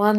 1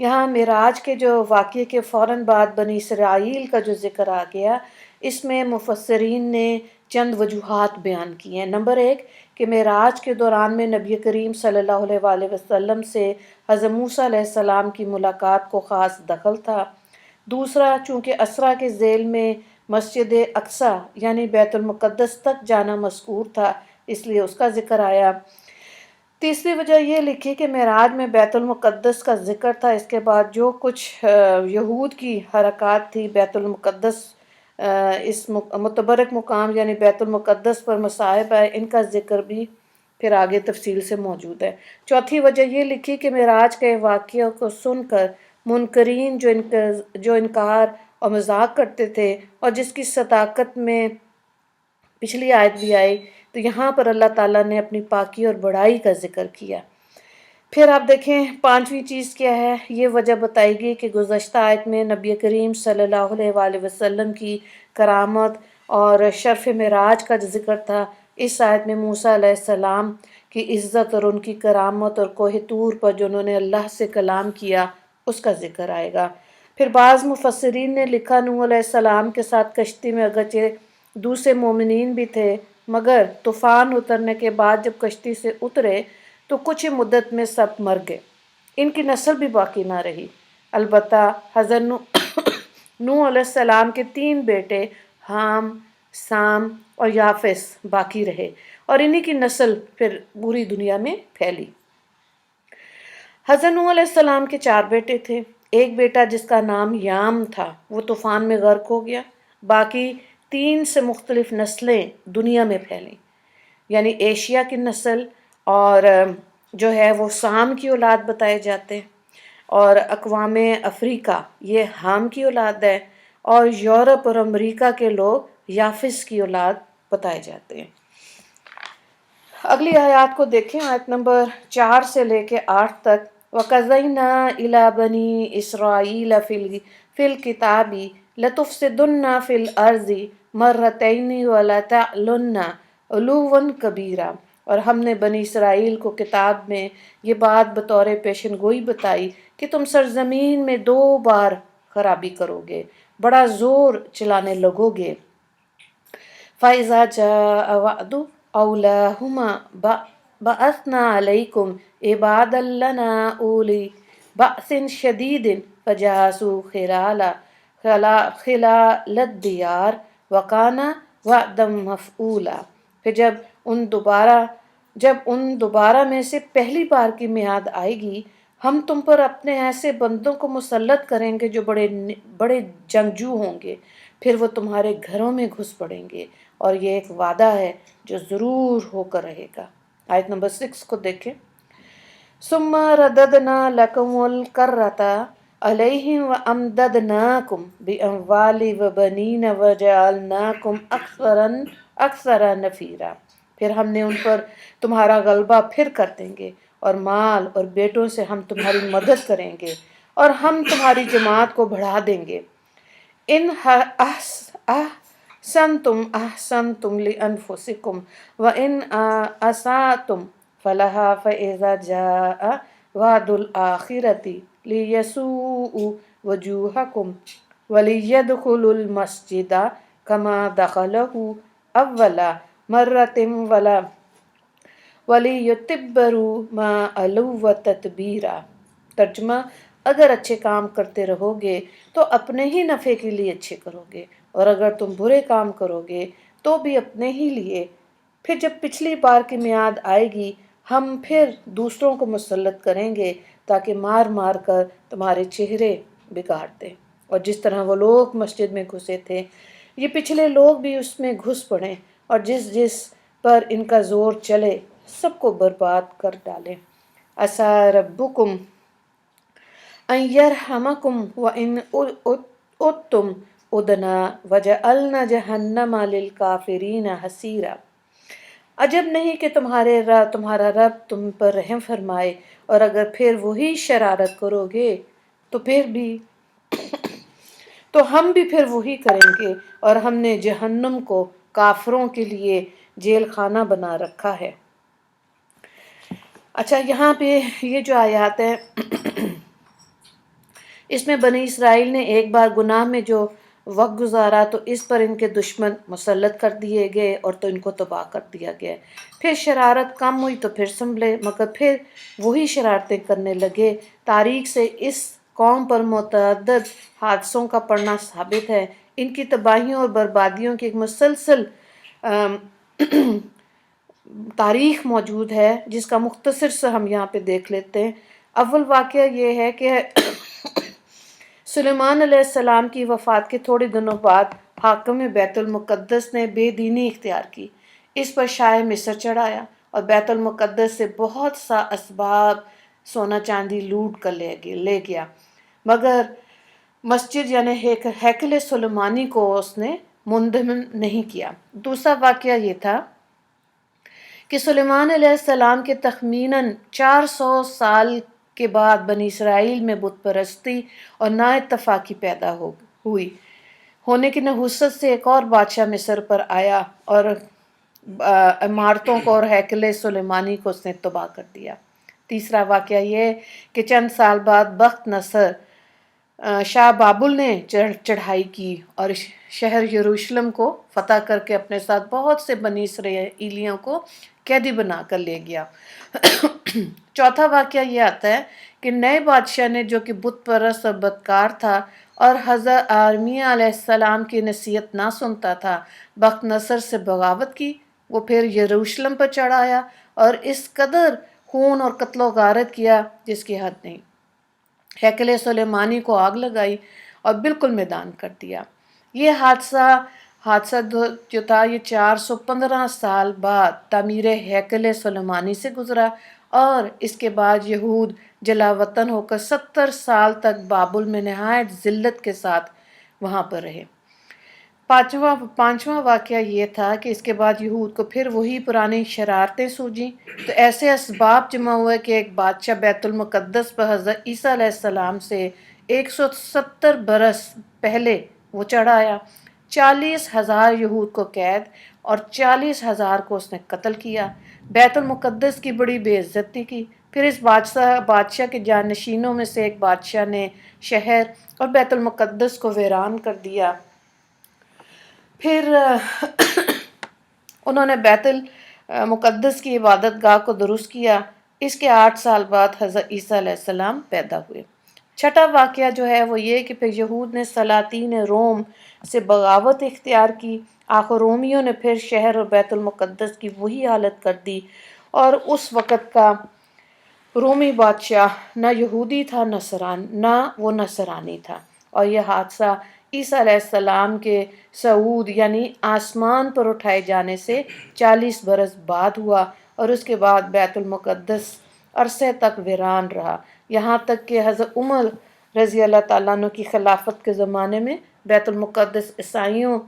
یہاں معراج کے جو واقعے کے فوراً بعد بنی اسرائیل کا جو ذکر آ گیا، اس میں مفسرین نے چند وجوہات بیان کی ہیں۔ نمبر ایک، کہ معراج کے دوران میں نبی کریم صلی اللہ علیہ وآلہ وسلم سے حضرت موسیٰ علیہ السلام کی ملاقات کو خاص دخل تھا۔ دوسرا، چونکہ اسرا کے ذیل میں مسجد اقصیٰ یعنی بیت المقدس تک جانا مذکور تھا، اس لیے اس کا ذکر آیا۔ تیسری وجہ یہ لکھی کہ معراج میں بیت المقدس کا ذکر تھا، اس کے بعد جو کچھ یہود کی حرکات تھی بیت المقدس، اس متبرک مقام یعنی بیت المقدس پر مصائب ہے، ان کا ذکر بھی پھر آگے تفصیل سے موجود ہے۔ چوتھی وجہ یہ لکھی کہ معراج کے واقعہ کو سن کر منکرین جو انکار اور مذاق کرتے تھے، اور جس کی صداقت میں پچھلی آیت بھی آئی، تو یہاں پر اللہ تعالیٰ نے اپنی پاکی اور بڑائی کا ذکر کیا۔ پھر آپ دیکھیں پانچویں چیز کیا ہے، یہ وجہ بتائی گئی کہ گزشتہ آیت میں نبی کریم صلی اللہ علیہ وآلہ وسلم کی کرامت اور شرف معراج کا جو ذکر تھا، اس آیت میں موسیٰ علیہ السلام کی عزت اور ان کی کرامت اور کوہ طور پر جو انہوں نے اللہ سے کلام کیا، اس کا ذکر آئے گا۔ پھر بعض مفسرین نے لکھا نوح علیہ السلام کے ساتھ کشتی میں اگرچہ دوسرے مومنین بھی تھے، مگر طوفان اترنے کے بعد جب کشتی سے اترے تو کچھ ہی مدت میں سب مر گئے، ان کی نسل بھی باقی نہ رہی۔ البتہ حضرت نوح علیہ السلام کے 3 بیٹے حام، سام اور یافس باقی رہے، اور انہی کی نسل پھر پوری دنیا میں پھیلی۔ حضرت نوح علیہ السلام کے 4 بیٹے تھے۔ ایک بیٹا جس کا نام یام تھا وہ طوفان میں غرق ہو گیا، باقی 3 سے مختلف نسلیں دنیا میں پھیلیں، یعنی ایشیا کی نسل، اور جو ہے وہ سام کی اولاد بتائے جاتے ہیں، اور اقوام افریقہ یہ حام کی اولاد ہے، اور یورپ اور امریکہ کے لوگ یافس کی اولاد بتائے جاتے ہیں۔ اگلی آیات کو دیکھیں، آیت نمبر 4 سے لے کے 8 تک۔ وَقَضَيْنَا إِلَىٰ بَنِي إِسْرَائِيلَ فِي الْكِتَابِ لَتُفْسِدُنَّ فِي الْأَرْضِ مَرَّتَيْنِ وَلَتَعْلُنَّ عُلُوًّا كَبِيرًا۔ اور ہم نے بنی اسرائیل کو کتاب میں یہ بات بطور پیشن گوئی بتائی کہ تم سرزمین میں 2 بار خرابی کرو گے، بڑا زور چلانے لگو گے۔ فَإِذَا جَاءَ وَعْدُ أَوْلَاهُمَا بَعَثْنَا عَلَيْكُمْ عِبَادًا لَنَا أُولِي بَأْسٍ شَدِيدٍ فَجَاسُوا خِلَالَ الدِّيَارِ وَكَانَ وَعْدًا مَفْعُولًا۔ پھر جب ان دوبارہ میں سے پہلی بار کی میعاد آئے گی، ہم تم پر اپنے ایسے بندوں کو مسلط کریں گے جو بڑے جنگجو ہوں گے، پھر وہ تمہارے گھروں میں گھس پڑیں گے، اور یہ ایک وعدہ ہے جو ضرور ہو کر رہے گا۔ آیت نمبر 6 کو دیکھیں۔ ثُمَّ رَدَدْنَا لَكُمُ الْكَرَّةَ عَلَيْهِمْ وَأَمْدَدْنَاكُمْ بِأَمْوَالٍ وَبَنِينَ وَجَعَلْنَاكُمْ أَكْثَرَ نَفِيرًا۔ پھر ہم نے ان پر تمہارا غلبہ پھر کر دیں گے، اور مال اور بیٹوں سے ہم تمہاری مدد کریں گے، اور ہم تمہاری جماعت کو بڑھا دیں گے۔ ان احسنتم احسنتم لانفسکم وان اسأتم فلها فاذا جاء وعد الآخرة لیسوءوا وجوہکم وليدخلوا المسجد كما دخله اول مرة وَلِيُتَبِّرُوا مَا عَلَوْا تَتْبِيرًا۔ ترجمہ: اگر اچھے کام کرتے رہو گے تو اپنے ہی نفع کے لیے اچھے کرو گے، اور اگر تم برے کام کرو گے تو بھی اپنے ہی لیے۔ پھر جب پچھلی بار کی میعاد آئے گی، ہم پھر دوسروں کو مسلط کریں گے تاکہ مار مار کر تمہارے چہرے بگاڑ دیں، اور جس طرح وہ لوگ مسجد میں گھسے تھے، یہ پچھلے لوگ بھی اس میں گھس پڑیں، اور جس پر ان کا زور چلے سب کو برباد کر ڈالیں۔ عَسَىٰ رَبُّكُمْ أَن يَرْحَمَكُمْ وَإِنْ عُدْتُمْ عُدْنَا وَجَعَلْنَا جَهَنَّمَ لِلْكَافِرِينَ حَصِيرًا۔ عجب نہیں کہ تمہارا رب تم پر رحم فرمائے، اور اگر پھر وہی شرارت کرو گے تو ہم بھی پھر وہی کریں گے، اور ہم نے جہنم کو کافروں کے لیے جیل خانہ بنا رکھا ہے۔ اچھا، یہاں پہ یہ جو آیات ہیں اس میں بنی اسرائیل نے ایک بار گناہ میں جو وقت گزارا تو اس پر ان کے دشمن مسلط کر دیے گئے اور تو ان کو تباہ کر دیا گیا۔ پھر شرارت کم ہوئی تو پھر سنبھلے، مگر پھر وہی شرارتیں کرنے لگے۔ تاریخ سے اس قوم پر متعدد حادثوں کا پڑنا ثابت ہے۔ ان کی تباہیوں اور بربادیوں کی ایک مسلسل تاریخ موجود ہے، جس کا مختصر سے ہم یہاں پہ دیکھ لیتے ہیں۔ اول واقعہ یہ ہے کہ سلیمان علیہ السلام کی وفات کے تھوڑے دنوں بعد حاکم بیت المقدس نے بے دینی اختیار کی، اس پر شاہ مصر چڑھایا اور بیت المقدس سے بہت سا اسباب سونا چاندی لوٹ کر لے گیا، مگر مسجد یعنی ہیکل سلیمانی کو اس نے منہدم نہیں کیا۔ دوسرا واقعہ یہ تھا کہ سلیمان علیہ السلام کے تخمیناً 400 سال کے بعد بنی اسرائیل میں بت پرستی اور نا اتفاقی پیدا ہوئی ہونے کی نحوست سے ایک اور بادشاہ مصر پر آیا اور عمارتوں کو اور ہیکل سلیمانی کو اس نے تباہ کر دیا۔ تیسرا واقعہ یہ کہ چند سال بعد بخت نصر شاہ بابل نے چڑھائی کی اور شہر یروشلم کو فتح کر کے اپنے ساتھ بہت سے بنی اسرائیلیوں کو قیدی بنا کر لے گیا۔ چوتھا واقعہ یہ آتا ہے کہ نئے بادشاہ نے، جو کہ بت پرست اور بدکار تھا اور حضرت ارمیہ علیہ السلام کی نصیحت نہ سنتا تھا، بخت نصر سے بغاوت کی۔ وہ پھر یروشلم پر چڑھ آیا اور اس قدر خون اور قتل و غارت کیا جس کی حد نہیں۔ ہیکل سلیمانی کو آگ لگائی اور بالکل میدان کر دیا۔ یہ حادثہ جو تھا یہ 415 سال بعد تعمیر ہیکل سلیمانی سے گزرا اور اس کے بعد یہود جلا وطن ہو کر 70 سال تک بابل میں نہایت ذلت کے ساتھ وہاں پر رہے۔ پانچواں واقعہ یہ تھا کہ اس کے بعد یہود کو پھر وہی پرانی شرارتیں سوجیں، تو ایسے اسباب جمع ہوئے کہ ایک بادشاہ بیت المقدس پر حضرت عیسیٰ علیہ السلام سے 170 برس پہلے وہ چڑھ آیا۔ 40,000 یہود کو قید اور 40,000 کو اس نے قتل کیا۔ بیت المقدس کی بڑی بے عزتی کی۔ پھر اس بادشاہ کے جانشینوں میں سے ایک بادشاہ نے شہر اور بیت المقدس کو ویران کر دیا۔ پھر انہوں نے بیت المقدس کی عبادت گاہ کو درست کیا۔ اس کے 8 سال بعد حضرت عیسیٰ علیہ السلام پیدا ہوئے۔ چھٹا واقعہ جو ہے وہ یہ کہ پھر یہود نے سلاطین روم سے بغاوت اختیار کی۔ آخر رومیوں نے پھر شہر اور بیت المقدس کی وہی حالت کر دی، اور اس وقت کا رومی بادشاہ نہ یہودی تھا نہ وہ نصرانی تھا، اور یہ حادثہ عیسیٰ علیہ السلام کے صعود یعنی آسمان پر اٹھائے جانے سے 40 برس بعد ہوا، اور اس کے بعد بیت المقدس عرصے تک ویران رہا، یہاں تک کہ حضرت عمر رضی اللہ تعالیٰ عنہ کی خلافت کے زمانے میں بیت المقدس عیسائیوں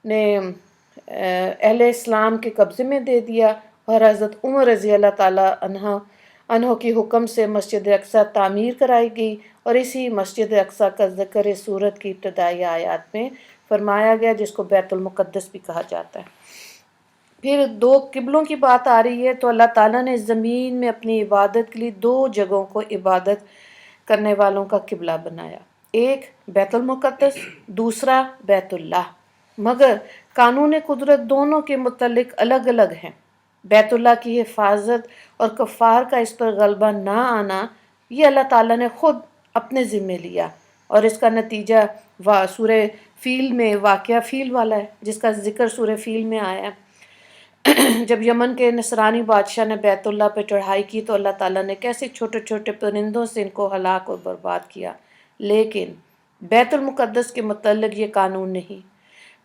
نے اہل اسلام کے قبضے میں دے دیا، اور حضرت عمر رضی اللہ تعالیٰ عنہ کی حکم سے مسجد اقصی تعمیر کرائی گئی، اور اسی مسجد اقصی کا ذکر سورت کی ابتدائی آیات میں فرمایا گیا، جس کو بیت المقدس بھی کہا جاتا ہے۔ پھر 2 قبلوں کی بات آ رہی ہے، تو اللہ تعالیٰ نے زمین میں اپنی عبادت کے لیے 2 جگہوں کو عبادت کرنے والوں کا قبلہ بنایا، ایک بیت المقدس، دوسرا بیت اللہ، مگر قانون قدرت دونوں کے متعلق الگ الگ ہیں۔ بیت اللہ کی حفاظت اور کفار کا اس پر غلبہ نہ آنا یہ اللہ تعالیٰ نے خود اپنے ذمے لیا، اور اس کا نتیجہ سورہ فیل میں واقعہ فیل والا ہے، جس کا ذکر سورہ فیل میں آیا ہے۔ جب یمن کے نصرانی بادشاہ نے بیت اللہ پہ چڑھائی کی تو اللہ تعالیٰ نے کیسے چھوٹے چھوٹے پرندوں سے ان کو ہلاک اور برباد کیا، لیکن بیت المقدس کے متعلق یہ قانون نہیں،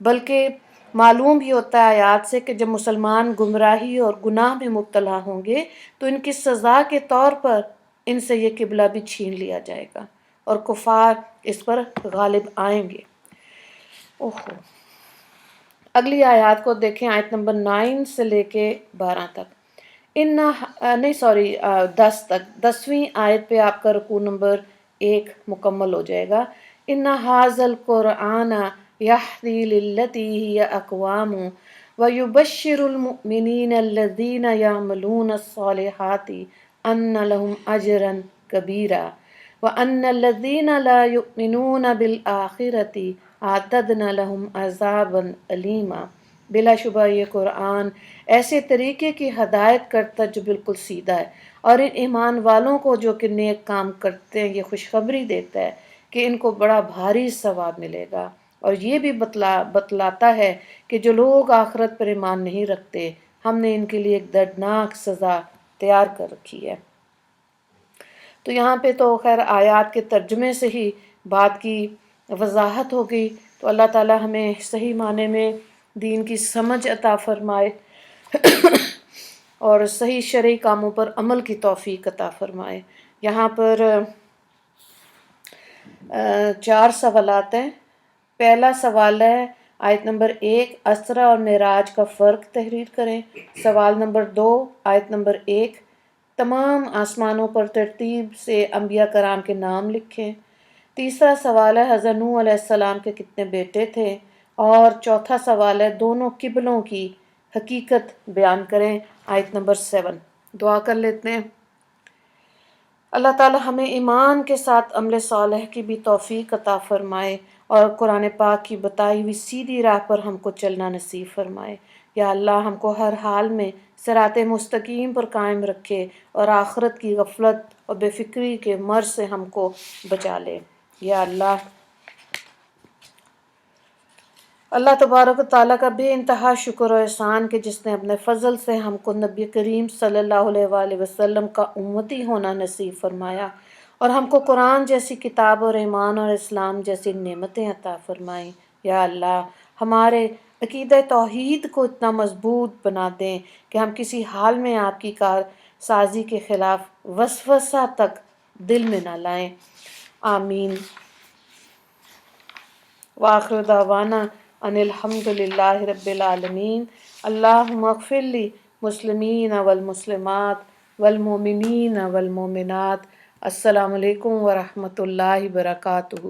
بلکہ معلوم بھی ہوتا ہے آیات سے کہ جب مسلمان گمراہی اور گناہ میں مبتلا ہوں گے تو ان کی سزا کے طور پر ان سے یہ قبلہ بھی چھین لیا جائے گا، اور کفار اس پر غالب آئیں گے۔ اوہو، اگلی آیات کو دیکھیں، آیت نمبر 9 سے لے کے 12 تک، 10 تک۔ 10ویں آیت پہ آپ کا رکوع نمبر 1 مکمل ہو جائے گا۔ ان ھذا القرآن یہدی للتی ہی اقوام ویبشر المؤمنین الذین یعملون الصالحات ان لہم اجرا کبیرا وَأَنَّ الَّذِينَ لَا يُؤْمِنُونَ بِالْآخِرَةِ أَعْتَدْنَا لَهُمْ عَذَابًا أَلِيمًا۔ بلا شبہ یہ قرآن ایسے طریقے کی ہدایت کرتا جو بالکل سیدھا ہے، اور ان ایمان والوں کو جو کہ نیک کام کرتے ہیں یہ خوشخبری دیتا ہے کہ ان کو بڑا بھاری ثواب ملے گا، اور یہ بھی بتلاتا ہے کہ جو لوگ آخرت پر ایمان نہیں رکھتے ہم نے ان کے لیے ایک دردناک سزا تیار کر رکھی ہے۔ تو یہاں پہ تو خیر آیات کے ترجمے سے ہی بات کی وضاحت ہوگی، تو اللہ تعالی ہمیں صحیح معنی میں دین کی سمجھ عطا فرمائے اور صحیح شرعی کاموں پر عمل کی توفیق عطا فرمائے۔ یہاں پر 4 سوالات ہیں۔ پہلا سوال ہے آیت نمبر 1، اسرا اور معراج کا فرق تحریر کریں۔ سوال نمبر 2، آیت نمبر 1، تمام آسمانوں پر ترتیب سے انبیاء کرام کے نام لکھیں۔ تیسرا سوال ہے حضرت نوح علیہ السلام کے کتنے بیٹے تھے، اور چوتھا سوال ہے دونوں قبلوں کی حقیقت بیان کریں، آیت نمبر 7۔ دعا کر لیتے ہیں۔ اللہ تعالی ہمیں ایمان کے ساتھ عمل صالح کی بھی توفیق عطا فرمائے، اور قرآن پاک کی بتائی ہوئی سیدھی راہ پر ہم کو چلنا نصیب فرمائے۔ یا اللہ ہم کو ہر حال میں صراط مستقیم پر قائم رکھے، اور آخرت کی غفلت اور بے فکری کے مرض سے ہم کو بچا لے۔ یا اللہ اللہ تبارک و تعالیٰ کا بے انتہا شکر و احسان کہ جس نے اپنے فضل سے ہم کو نبی کریم صلی اللہ علیہ وآلہ وسلم کا امتی ہونا نصیب فرمایا، اور ہم کو قرآن جیسی کتاب اور ایمان اور اسلام جیسی نعمتیں عطا فرمائیں۔ یا اللہ ہمارے عقیدہ توحید کو اتنا مضبوط بنا دیں کہ ہم کسی حال میں آپ کی کار سازی کے خلاف وسوسہ تک دل میں نہ لائیں۔ آمین۔ وآخر دعوانا ان الحمد للہ رب العالمین۔ اللہم اغفر لی مسلمین والمسلمات والمؤمنین والمؤمنات۔ السلام علیکم ورحمۃ اللہ وبرکاتہ۔